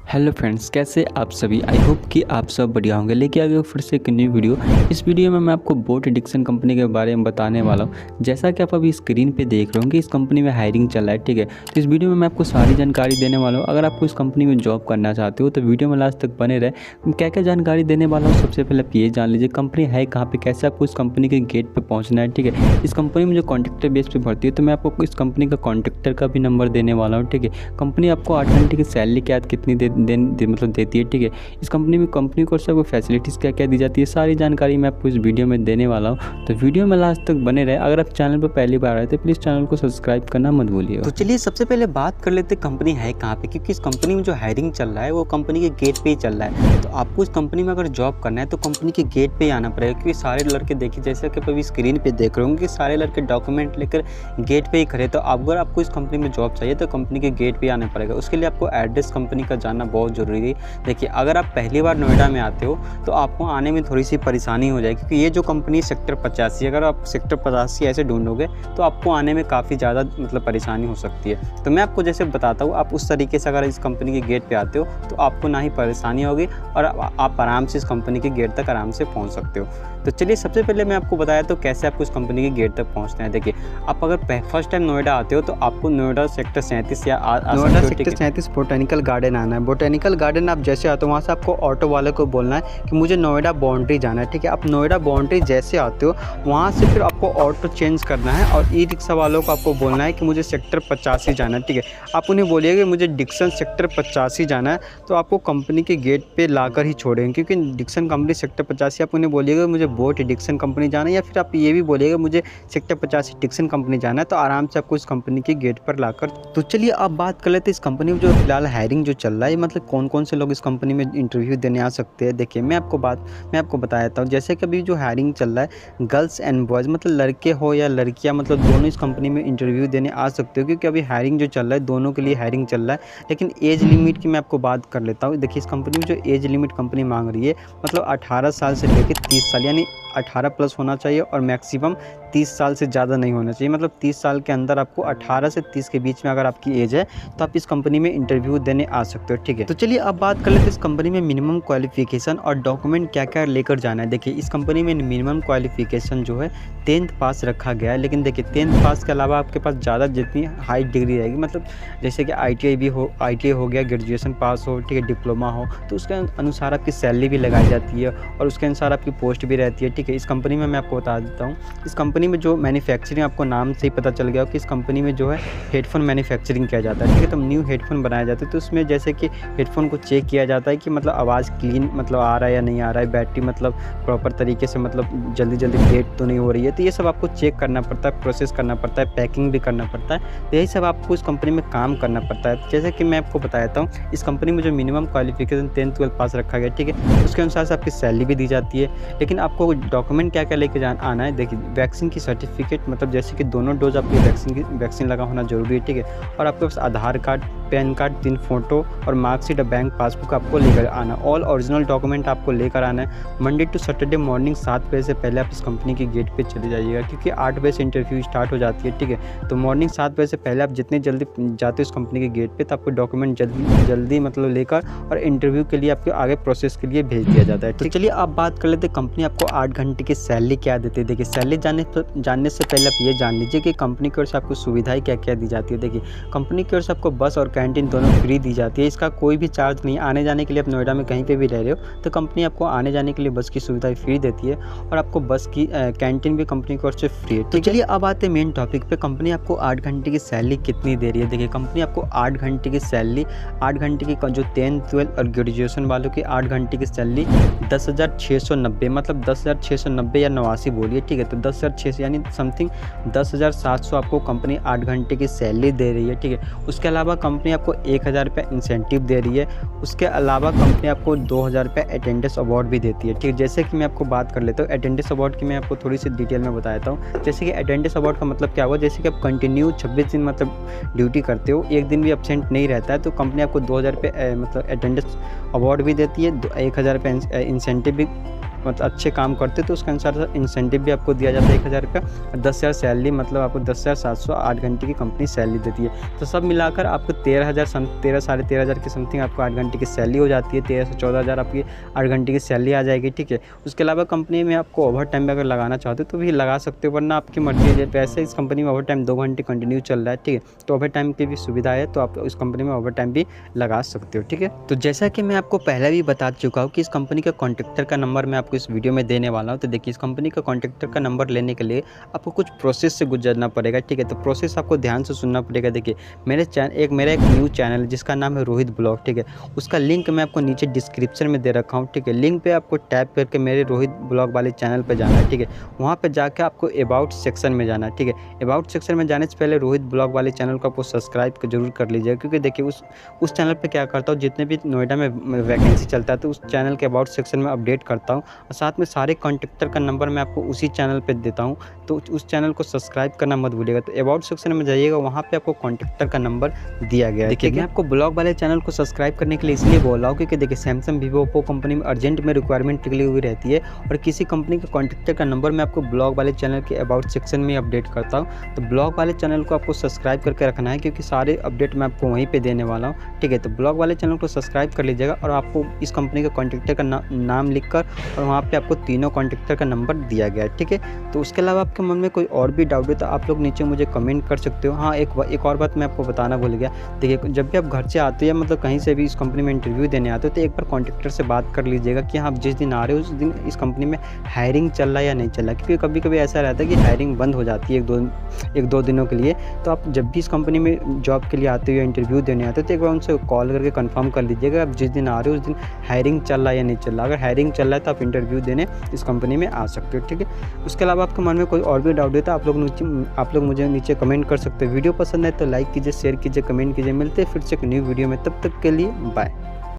Hello friends, कैसे आप सभी। आई होप कि आप सब बढ़िया होंगे। लेके आ गए फिर से एक न्यू वीडियो। इस वीडियो में मैं आपको बोट एडिक्शन कंपनी के बारे में बताने वाला हूँ। जैसा कि आप अभी स्क्रीन पे देख रहे होंगे, इस कंपनी में हायरिंग चल रहा है, ठीक है। तो इस वीडियो में मैं आपको सारी जानकारी देने वाला हूँ। अगर आपको इस कंपनी में जॉब करना चाहते हो तो वीडियो में लास्ट तक बने रहे। क्या क्या जानकारी देने वाला हूँ, सबसे पहले आप ये जान लीजिए कंपनी है कहाँ पे, कैसे आपको इस कंपनी के गेट पर पहुँचना है, ठीक है। इस कंपनी में जो कॉन्ट्रैक्टर बेस पे भर्ती है, तो मैं आपको इस कंपनी का कॉन्ट्रैक्टर का भी नंबर देने वाला हूँ, ठीक है। कंपनी आपको 8 घंटे की सैलरी के बाद कितनी मतलब देती है, ठीक है। इस कंपनी को सबको फैसिलिटीज़ क्या क्या दी जाती है, सारी जानकारी मैं आपको इस वीडियो में देने वाला हूँ। तो वीडियो में लास्ट तक बने रहे। अगर आप चैनल पर पहली बार आए तो प्लीज़ चैनल को सब्सक्राइब करना मत भूलिएगा। तो चलिए सबसे पहले बात कर लेते कंपनी है कहाँ पे, क्योंकि इस कंपनी में जो हायरिंग चल रहा है वो कंपनी के गेट पे ही चल रहा है। तो आपको इस कंपनी में अगर जॉब करना है तो कंपनी के गेट पे ही आना पड़ेगा, क्योंकि सारे लड़के देखिए जैसे कि अभी स्क्रीन पे देख रहे होंगे कि सारे लड़के डॉक्यूमेंट लेकर गेट पे ही खड़े। तो अगर आपको इस कंपनी में जॉब चाहिए तो कंपनी के गेट पे आना पड़ेगा। उसके लिए आपको एड्रेस कंपनी का जानना बहुत ज़रूरी है। देखिए अगर आप पहली बार नोएडा में आते हो तो आपको आने में थोड़ी सी परेशानी हो जाएगी, क्योंकि ये जो कंपनी सेक्टर 85, अगर आप सेक्टर 85 ऐसे ढूंढोगे तो आपको आने में काफ़ी ज़्यादा मतलब परेशानी हो सकती है। तो मैं आपको जैसे बताता हूँ, आप उस तरीके से अगर इस कंपनी के गेट पे आते हो तो आपको ना ही परेशानी होगी और आप आराम से इस कंपनी के गेट तक आराम से पहुँच सकते हो। तो चलिए सबसे पहले मैं आपको बताया तो कैसे आपको इस कंपनी के गेट तक पहुँचना है। देखिए आप अगर फर्स्ट टाइम नोएडा आते हो तो आपको नोएडा सेक्टर 37 या नोएडा सेक्टर 37 बोटेनिकल गार्डन आना है। बोटेनिकल गार्डन आप जैसे आते हो वहाँ से आपको ऑटो वाले को बोलना है कि मुझे नोएडा बाउंड्री जाना है, ठीक है। आप नोएडा बाउंड्री जैसे आते हो वहाँ से फिर आपको ऑटो चेंज करना है और ई रिक्शा वालों को आपको बोलना है कि मुझे सेक्टर 85 जाना है, ठीक है। आप उन्हें बोलिएगा मुझे डिक्सन सेक्टर 85 जाना है, तो आपको कंपनी के गेट पे लाकर ही छोड़ेंगे, क्योंकि डिक्सन कंपनी सेक्टर 85। आप उन्हें बोलिएगा मुझे बोट डिक्सन कंपनी जाना है, या फिर आप ये भी बोलिएगा मुझे सेक्टर 85 डिक्सन कंपनी जाना है, तो आराम से आपको इस कंपनी के गेट पर लाकर। तो चलिए अब बात कर लेते हैं इस कंपनी में जो फिलहाल हायरिंग जो चल रहा है, मतलब कौन कौन से लोग इस कंपनी में इंटरव्यू देने आ सकते हैं। देखिए मैं आपको बता देता हूँ। जैसे कि अभी जो हायरिंग चल रहा है गर्ल्स एंड बॉयज़, मतलब लड़के हो या लड़कियाँ, मतलब दोनों इस कंपनी में इंटरव्यू देने आ सकते हो, क्योंकि अभी हायरिंग जो चल रहा है दोनों के लिए हायरिंग चल रहा है। लेकिन एज लिमिट की मैं आपको बात कर लेता हूँ। देखिए इस कंपनी में जो एज लिमिट कंपनी मांग रही है, मतलब 18 साल से लेकर 30 साल, यानी 18 प्लस होना चाहिए और मैक्सिमम 30 साल से ज़्यादा नहीं होना चाहिए। मतलब 30 साल के अंदर आपको 18 से 30 के बीच में अगर आपकी एज है तो आप इस कंपनी में इंटरव्यू देने आ सकते हो, ठीक है। तो चलिए अब बात कर लेते हैं इस कंपनी में मिनिमम क्वालिफिकेशन और डॉक्यूमेंट क्या क्या लेकर जाना है। देखिए इस कंपनी में मिनिमम क्वालिफिकेशन जो है 10th पास रखा गया है। लेकिन देखिए 10th पास के अलावा आपके पास ज़्यादा जितनी हाई डिग्री रहेगी, मतलब जैसे कि ITI हो गया, ग्रेजुएशन पास हो, ठीक है, डिप्लोमा हो, तो उसके अनुसार आपकी सैलरी भी लगाई जाती है और उसके अनुसार आपकी पोस्ट भी रहती है, ठीक है। इस कंपनी में मैं आपको बता देता हूँ, इस कंपनी में जो मैन्युफैक्चरिंग, आपको नाम से ही पता चल गया हो कि इस कंपनी में जो है हेडफोन मैन्युफैक्चरिंग किया जाता है, ठीक है। तो न्यू हेडफोन बनाए जाते हैं, तो उसमें जैसे कि हेडफोन को चेक किया जाता है कि मतलब आवाज़ क्लीन मतलब आ रहा है या नहीं आ रहा है, बैटरी मतलब प्रॉपर तरीके से मतलब जल्दी डेड तो नहीं हो रही है। तो ये सब आपको चेक करना पड़ता है, प्रोसेस करना पड़ता है, पैकिंग भी करना पड़ता है। तो यही सब आपको इस कंपनी में काम करना पड़ता है। जैसे कि मैं आपको बताता हूँ, इस कंपनी में जो मिनिमम क्वालिफिकेशन 10th 12th पास रखा गया, ठीक है, उसके अनुसार से आपकी सैलरी भी दी जाती है। लेकिन आपको डॉक्यूमेंट क्या क्या लेके आना है। देखिए वैक्सीन की सर्टिफिकेट, मतलब जैसे कि दोनों डोज आपकी वैक्सीन लगा होना जरूरी है, ठीक है। और आपके पास आधार कार्ड, पैन कार्ड, 3 फोटो और मार्कशीट और बैंक पासबुक आपको लेकर आना। ऑल ओरिजिनल डॉक्यूमेंट आपको लेकर आना है। मंडे टू सैटरडे मॉर्निंग 7 बजे से पहले आप इस कंपनी के गेट पे चले जाइएगा, क्योंकि 8 बजे से इंटरव्यू स्टार्ट हो जाती है, ठीक है। तो मॉर्निंग 7 बजे से पहले आप जितने जल्दी जाते हो इस कंपनी के गेट पे, तो आपको डॉक्यूमेंट जल्दी मतलब लेकर और इंटरव्यू के लिए आपके आगे प्रोसेस के लिए भेज दिया जाता है। तो चलिए आप बात कर लेते हैं कंपनी आपको 8 घंटे की सैलरी क्या देती है। देखिए सैलरी जानने से पहले आप ये जान लीजिए कि कंपनी की ओर से आपको सुविधाएं क्या क्या दी जाती है। देखिए कंपनी की ओर से आपको बस और कैंटीन दोनों फ्री दी जाती है। इसका कोई भी चार्ज नहीं। आने जाने के लिए आप नोएडा में कहीं पे भी रह रहे हो तो कंपनी आपको आने जाने के लिए बस की सुविधा फ्री देती है और आपको बस की कैंटीन भी कंपनी की ओर से फ्री है। तो चलिए अब आते हैं मेन टॉपिक पे। कंपनी आपको 8 घंटे की सैलरी कितनी दे रही है। देखिए कंपनी आपको 8 घंटे की सैलरी, 8 घंटे की जो 10th 12th और ग्रेजुएशन वालों की 8 घंटे की सैलरी 10,690, मतलब 10,690 या 89 बोलिए, ठीक है। तो 10,600 यानी समथिंग 10,700 आपको कंपनी 8 घंटे की सैलरी दे रही है, ठीक है। उसके अलावा कंपनी आपको 1,000 रुपये इंसेंटिव दे रही है। उसके अलावा कंपनी आपको 2,000 रुपये अटेंडेंस अवार्ड भी देती है, ठीक है। जैसे कि मैं आपको बात कर लेता हूँ अटेंडेंस अवार्ड की, मैं आपको थोड़ी सी डिटेल में बताता हूँ। जैसे कि अटेंडेंस अवार्ड का मतलब क्या हुआ, जैसे कि आप कंटिन्यू 26 दिन मतलब ड्यूटी करते हो, एक दिन भी एब्सेंट नहीं रहता है, तो कंपनी आपको 2,000 रुपये मतलब अटेंडेंस अवार्ड भी देती है, 1,000 रुपये इंसेंटिव भी मतलब अच्छे काम करते तो उसके अनुसार इंसेंटिव भी आपको दिया जाता है 1000 रुपया, 10,000 सैलरी, मतलब आपको 10,700 8 घंटे की कंपनी सैलरी देती है। तो सब मिलाकर आपको 13,000 साढ़े 13,000 के समथिंग आपको 8 घंटे की सैलरी हो जाती है। 13 से 14,000 आपकी 8 घंटे की सैलरी आ जाएगी, ठीक है। उसके अलावा कंपनी में आपको ओवर टाइम भी अगर लगाना चाहते हो तो भी लगा सकते हो, वरना आपकी मर्जी है। वैसे इस कंपनी में ओवर टाइम 2 घंटे कंटिन्यू चल रहा है, ठीक है। तो ओवर टाइम की भी सुविधा है, तो आप इस कंपनी में ओवर टाइम भी लगा सकते हो, ठीक है। तो जैसा कि मैं आपको पहले भी बता चुका हूँ कि इस कंपनी का कॉन्ट्रैक्टर का नंबर मैं आपको इस वीडियो में देने वाला हूँ। तो देखिए, इस कंपनी का कॉन्ट्रैक्टर का नंबर लेने के लिए आपको कुछ प्रोसेस से गुजरना पड़ेगा, ठीक है। तो प्रोसेस आपको ध्यान से सुनना पड़ेगा। देखिए, मेरा एक न्यू चैनल है जिसका नाम है रोहित ब्लॉग, ठीक है। उसका लिंक मैं आपको नीचे डिस्क्रिप्शन में दे रखा हूँ, ठीक है। लिंक पे आपको टैप करके मेरे रोहित ब्लॉग वाले चैनल पे जाना है, ठीक है। वहाँ पे जाके आपको अबाउट सेक्शन में जाना है, ठीक है। अबाउट सेक्शन में जाने से पहले रोहित ब्लॉग वाले चैनल को आपको सब्सक्राइब जरूर कर लीजिएगा, क्योंकि देखिए उस चैनल पे क्या करता हूँ, जितने भी नोएडा में वैकेंसी चलता है तो उस चैनल के अबाउट सेक्शन में अपडेट करता हूँ, और साथ में सारे कॉन्ट्रैक्टर का नंबर मैं आपको उसी चैनल पर देता हूँ। तो उस चैनल को सब्सक्राइब करना मत भूलिएगा। तो अबाउट सेक्शन में जाइएगा, वहाँ पर आपको कॉन्ट्रैक्टर का नंबर दिया गया है। देखिए, मैं आपको ब्लॉग वाले चैनल को सब्सक्राइब करने के लिए इसलिए बोल रहा हूँ क्योंकि देखिए, सैमसंग, वीवो, ओप्पो कंपनी में अर्जेंट में रिक्वायरमेंट निकली हुई रहती है, और किसी कंपनी के कॉन्ट्रैक्टर का नंबर मैं आपको ब्लॉग वाले चैनल के अबाउट सेक्शन में अपडेट करता हूँ। तो ब्लॉग वाले चैनल को आपको सब्सक्राइब करके रखना है, क्योंकि सारे अपडेट मैं आपको वहीं पे देने वाला हूँ, ठीक है। तो ब्लॉग वाले चैनल को सब्सक्राइब कर लीजिएगा, और आपको इस कंपनी का कॉन्ट्रैक्टर का नाम लिखकर और वहाँ पे आपको तीनों कॉन्ट्रैक्टर का नंबर दिया गया है, ठीक है। तो उसके अलावा आपके मन में कोई और भी डाउट है तो आप लोग नीचे मुझे कमेंट कर सकते हो। हाँ, एक और बात मैं आपको बताना भूल गया। देखिए, जब भी आप घर से आते हो या मतलब कहीं से भी इस कंपनी में इंटरव्यू देने आते हो तो एक बार कॉन्ट्रैक्टर से बात कर लीजिएगा कि हाँ, आप जिस दिन आ रहे हो उस दिन इस कंपनी में हायरिंग चल रहा है या नहीं चल रहा है, क्योंकि कभी कभी ऐसा रहता है कि हायरिंग बंद हो जाती है एक दो दिनों के लिए। तो आप जब भी इस कंपनी में जॉब के लिए आते हो या इंटरव्यू देने आते हो तो एक बार उनसे कॉल करके कंफर्म कर लीजिएगा आप जिस दिन आ रहे हो उस दिन हायरिंग चल रहा है या नहीं चल रहा। अगर हायरिंग चल रहा है तो आप इंटरव्यू देने इस कंपनी में आ सकते हो, ठीक है। उसके अलावा आपके मन में कोई और भी डाउट है तो आप लोग मुझे नीचे कमेंट कर सकते हो। वीडियो पसंद है तो लाइक कीजिए, शेयर कीजिए, कमेंट कीजिए। मिलते हैं फिर से एक न्यू वीडियो में, तब तक के लिए बाय।